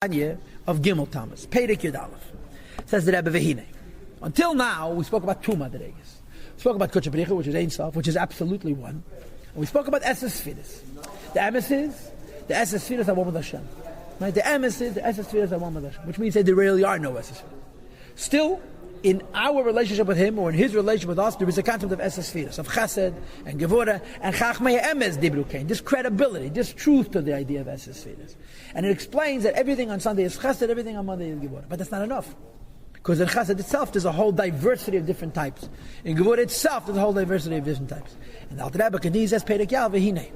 Tanya of Gimel Tamuz, Perek Yud Aleph. Says the Rebbe Vehine. Until now, we spoke about two madregas. We spoke about Kodesh B'richa, which is Ein Sof, which is absolutely one. And we spoke about Esses Sfiras. The emissaries, the Esses Sfiras are one with Hashem. Right? The emissaries, the Esses Sfiras are one with Hashem, which means that there really are no Esses Sfiras. Still, in our relationship with Him, or in His relationship with us, there is a concept of Esses Sfiras, of Chesed, and Gevurah, and Chachmei Emes Dibru Kain. This credibility, this truth to the idea of Esses Sfiras. And it explains that everything on Sunday is Chesed, everything on Monday is Gevurah. But that's not enough. Because in Chesed itself, there's a whole diversity of different types. In Gevurah itself, there's a whole diversity of different types. And the Alter Rebbe continues as Perek Yal Vehine.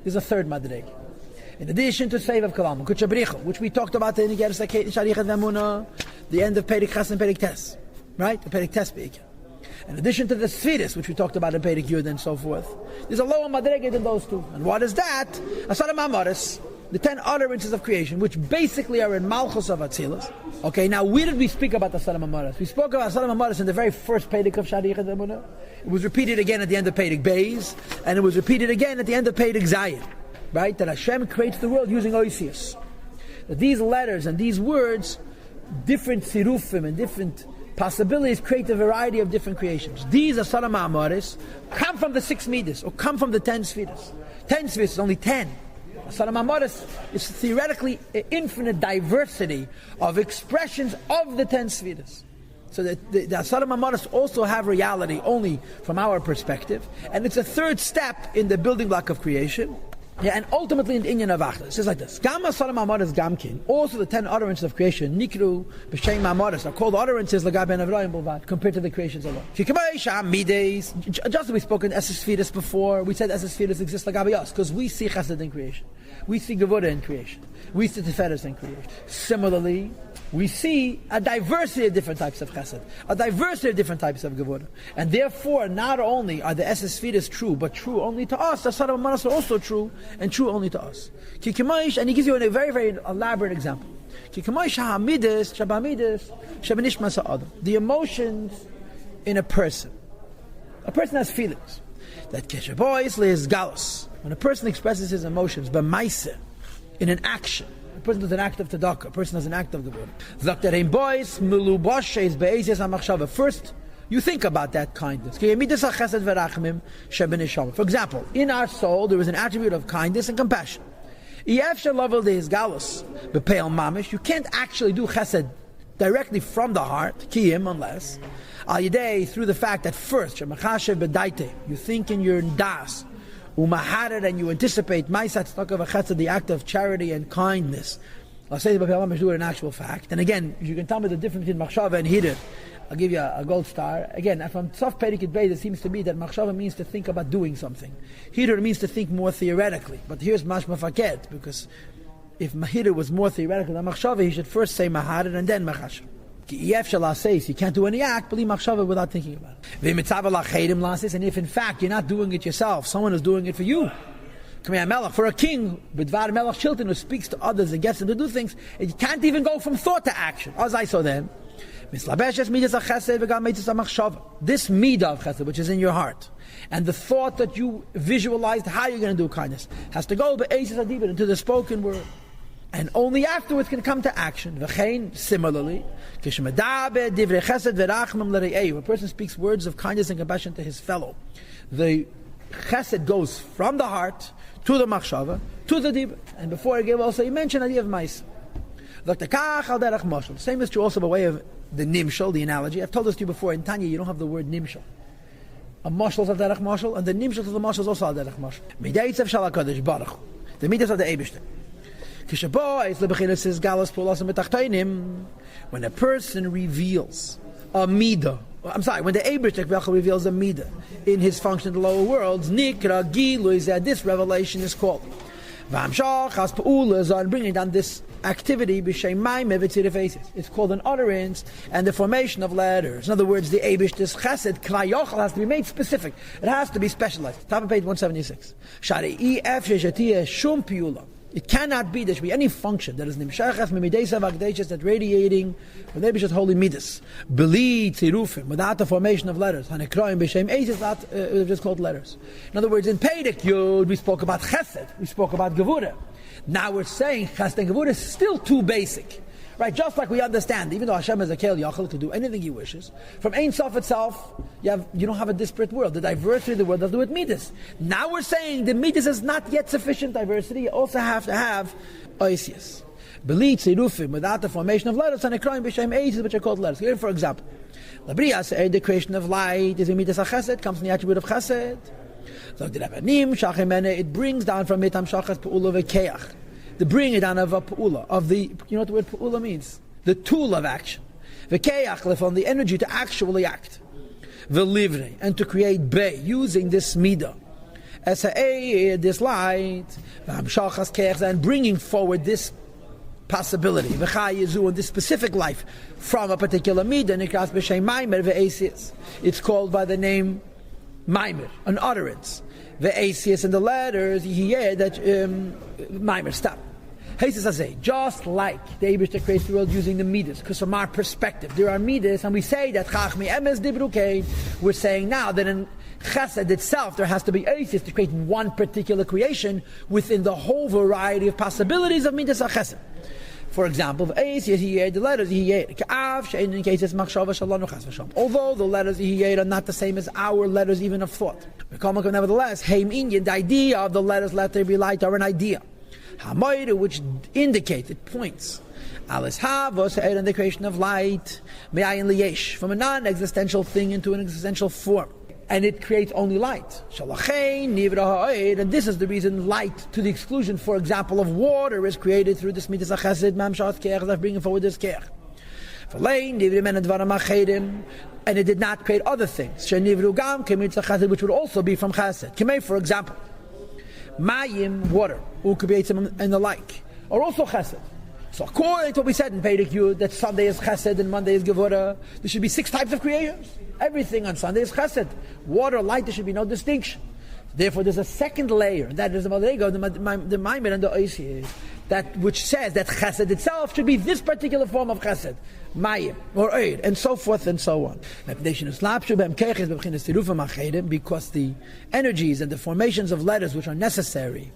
There's a third madreg. In addition to Save of Kalam, Kodesh B'richa, which we talked about in the Sharichat V'Emunah, the end of Perek Ches and Perek Tes. Right? The Perek Tes Be'ikah. In addition to the Sfiris, which we talked about in Perek Yud and so forth, there's a lower madrega than those two. And what is that? Asara Ma'amaris, the 10 utterances of creation, which basically are in Malchus of Atzilus. Okay, now where did we speak about Asara Ma'amaris? We spoke about Asara Ma'amaris in the very first Perek of Sharichat V'Emunah. It was repeated again at the end of Perek Beis, and it was repeated again at the end of Perek Zayin. Right? That Hashem creates the world using Oisius. That these letters and these words, different sirufim and different possibilities, create a variety of different creations. These Asara Ma'amaris come from the 6 midas, or come from the 10 Sfiras. 10 Sfiras is only 10. Asara Ma'amaris is theoretically an infinite diversity of expressions of the 10 Sfiras. So that the Asara Ma'amaris also have reality only from our perspective, and it's a third step in the building block of creation. Yeah, and ultimately in the Inyan of Achla. It says like this: Gam Asara Ma'amaris Gamkin. Also, the 10 utterances of creation, Nikru B'Shem Ma'amaris, are called utterances L'Gaben Avrayim Bulvad, compared to the creations alone. Just as we spoke in Esses Sfiras before, we said Esses Sfiras exist L'Gabe us, because we see Chesed in creation, we see Gevurah in creation, we see Tiferes in creation. Similarly, we see a diversity of different types of Chesed, a diversity of different types of Gevurah. And therefore, not only are the Esses Sfiras true, but true only to us, the Asara Ma'amaris are also true, and true only to us. And he gives you a very, very elaborate example. The emotions in a person. A person has feelings. That is galus. When a person expresses his emotions, in an action, a person does an act of tzedakah, a person does an act of gevurah. First, you think about that kindness. For example, in our soul there is an attribute of kindness and compassion. You can't actually do chesed directly from the heart, unless through the fact that first you think in your das, and you anticipate the act of charity and kindness. I'll say do it in actual fact. And again, you can tell me the difference between machshava and hidur, I'll give you a gold star. Again, from Sof Perek Beis, it seems to be that machshava means to think about doing something. Hidur means to think more theoretically. But here's mashma faket, because if hidur was more theoretical than machshava, he should first say maharid and then machashav. Says you can't do any act, believe machshava without thinking about it. And if in fact you're not doing it yourself, someone is doing it for you. For a king, who speaks to others and gets them to do things, it can't even go from thought to action. As I saw them, this midah of chesed, which is in your heart, and the thought that you visualized how you're going to do kindness, has to go into the spoken word. And only afterwards can come to action. Similarly, a person speaks words of kindness and compassion to his fellow. The chesed goes from the heart to the machshava, to the dibur. And before I give also, you mentioned the idea of ma'isa. The same is true also by way of the nimshal, the analogy. I've told this to you before, in Tanya you don't have the word nimshal. A mashal is of derech mashal, and the nimshal of the mashal is also of derech mashal. The midas of the Eibishter. When a person reveals a midah, when the Eibishter reveals a midah in his function in the lower worlds, nikra gilu, that this revelation is called. On bringing down this activity, it's called an utterance and the formation of letters. In other words, the Eibishter's chesed klayochel has to be made specific. It has to be specialized. Top of page 176. It cannot be, there should be any function that is nimshachas mimidesa v'akdeishes, that radiating from the holy midas. Beli tzirufim, without the formation of letters. Hanekroim b'shem eis is not just called letters. In other words, in Perek Yud we spoke about chesed, we spoke about gevura. Now we're saying chesed and gevura is still too basic. Right, just like we understand, even though Hashem is a Kel Yachal to do anything He wishes, from Ein Sof itself, you don't have a disparate world. The diversity of the world does do with Midas. Now we're saying the Midas is not yet sufficient diversity. You also have to have Oisius. Belit Zerufim, without the formation of letters, and Ekroim B'Shem Eises, which are called letters. Here, for example, Labriya, the creation of light is a Midas HaChesed, comes from the attribute of Chesed. So the Rabbanim, Shachemene, it brings down from it Hamshachas Pe'ula V'Keach. The bringing down of a pu'ula, of the, you know what the word pu'ula means? The tool of action. V'keach, on the energy to actually act. V'livre, and to create be, using this midah. As this light, v'hamshachas keach, and bringing forward this possibility, v'chayezu, and this specific life, from a particular midah, nikras b'shem maimer v'esis. It's called by the name maimer, an utterance. The Asius and the letters, that Maimer, stop. Just like the Eibishter creates the world using the Midas, because from our perspective, there are Midas, and we say that Chachmi Emes Dibrukein, we're saying now that in Chesed itself, there has to be Asius to create one particular creation within the whole variety of possibilities of Midas HaChesed. For example, the letters, although the letters are not the same as our letters even of thought. Nevertheless, the idea of the letters let there be light are an idea. Which indicates, it points. And the creation of light, from a non-existential thing into an existential form. And it creates only light. And this is the reason light, to the exclusion, for example, of water, is created through this midas chesed, mamshas keach, that's bringing forward this keach. And it did not create other things, which would also be from chesed. For example, mayim, water, and the like, are also chesed. So according to what we said in Perek Yud, that Sunday is chesed and Monday is gevura, there should be 6 types of creations. Everything on Sunday is chesed. Water, light, there should be no distinction. Therefore, there's a second layer, that is the Madrego, the Maimer and the Oisi, that which says that chesed itself should be this particular form of chesed, Mayim, or Eid, and so forth and so on. Because the energies and the formations of letters which are necessary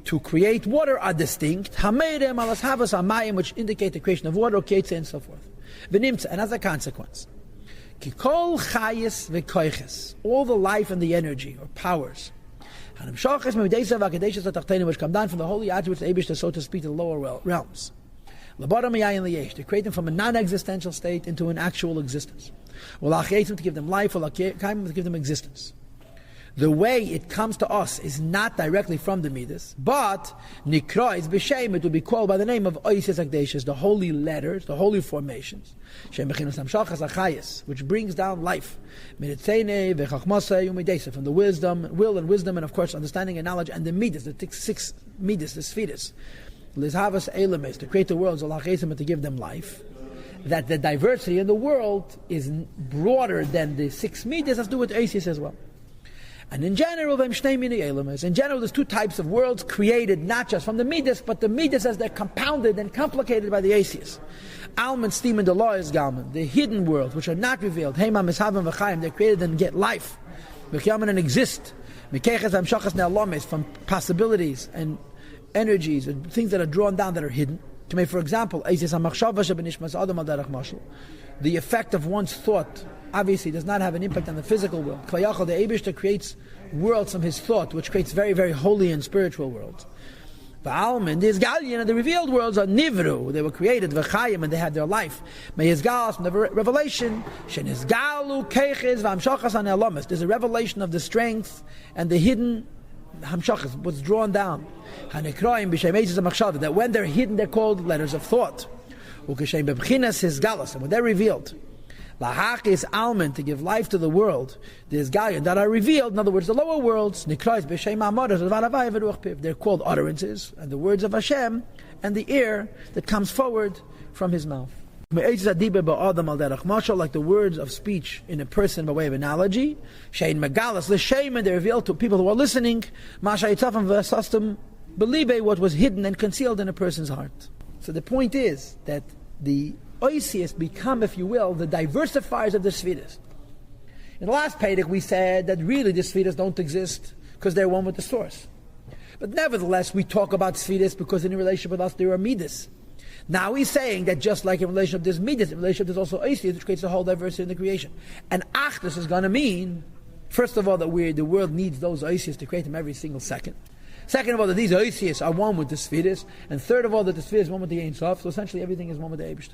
to create water are distinct, which indicate the creation of water, and so forth. And as a consequence, all the life and the energy or powers, which come down from the holy attributes of the Eibishter, so to speak, to the lower realms, to create them from a non-existential state into an actual existence, to give them life, to give them existence. The way it comes to us is not directly from the Midas, but Nikrois b'Shem, it will be called by the name of Oises Akdeishes, the holy letters, the holy formations, which brings down life, from the wisdom, will and wisdom, and of course understanding and knowledge, and the Midas, the 6 Midas, the Spheres, to create the worlds, and to give them life. That the diversity in the world is broader than the 6 Midas, has to do with Oises as well. And in general, there's 2 types of worlds created, not just from the Midas, but the Midas as they're compounded and complicated by the Asias. Alman, Steam, and the law is Galman, the hidden worlds, which are not revealed. Heimam, Mishavim, V'chaim, they're created and get life. V'chaim and exist. From possibilities and energies and things that are drawn down that are hidden. For example, the effect of one's thought obviously does not have an impact on the physical world. The Eibishter creates worlds from his thought, which creates very, very holy and spiritual worlds. The Alman, the Izgalian, and the revealed worlds are Nivru. They were created, V'chayim, and they had their life. Me'izgalas, from the revelation, Shenizgalu, Keiches, V'hamshachas, and Elamas. There's a revelation of the strength and the hidden Hamshachas, what's drawn down. Hanekroim, B'shem Eitzes HaMachshavah, that when they're hidden, they're called letters of thought. Ukeshem B'bchinas Hizgalas, and when they're revealed, Lahach is Alman, to give life to the world. There's Gaia that are revealed, in other words, the lower worlds. They're called utterances, and the words of Hashem, and the air that comes forward from His mouth. Like the words of speech in a person by way of analogy. They're revealed to people who are listening. believe what was hidden and concealed in a person's heart. So the point is that the oisius become, if you will, the diversifiers of the Sfiras. In the last Pedic we said that really the Sfiras don't exist because they're one with the source. But nevertheless we talk about Sfiras because in relation with us there are Midas. Now he's saying that just like in relation to this Midas, in relation to this also oisius, which creates a whole diversity in the creation. And Achdus is going to mean, first of all, that the world needs those oisius to create them every single second. Second of all, that these oisius are one with the Sfiras. And third of all, that the Sfiras is one with the Ein Sof. So essentially everything is one with the Eibishter.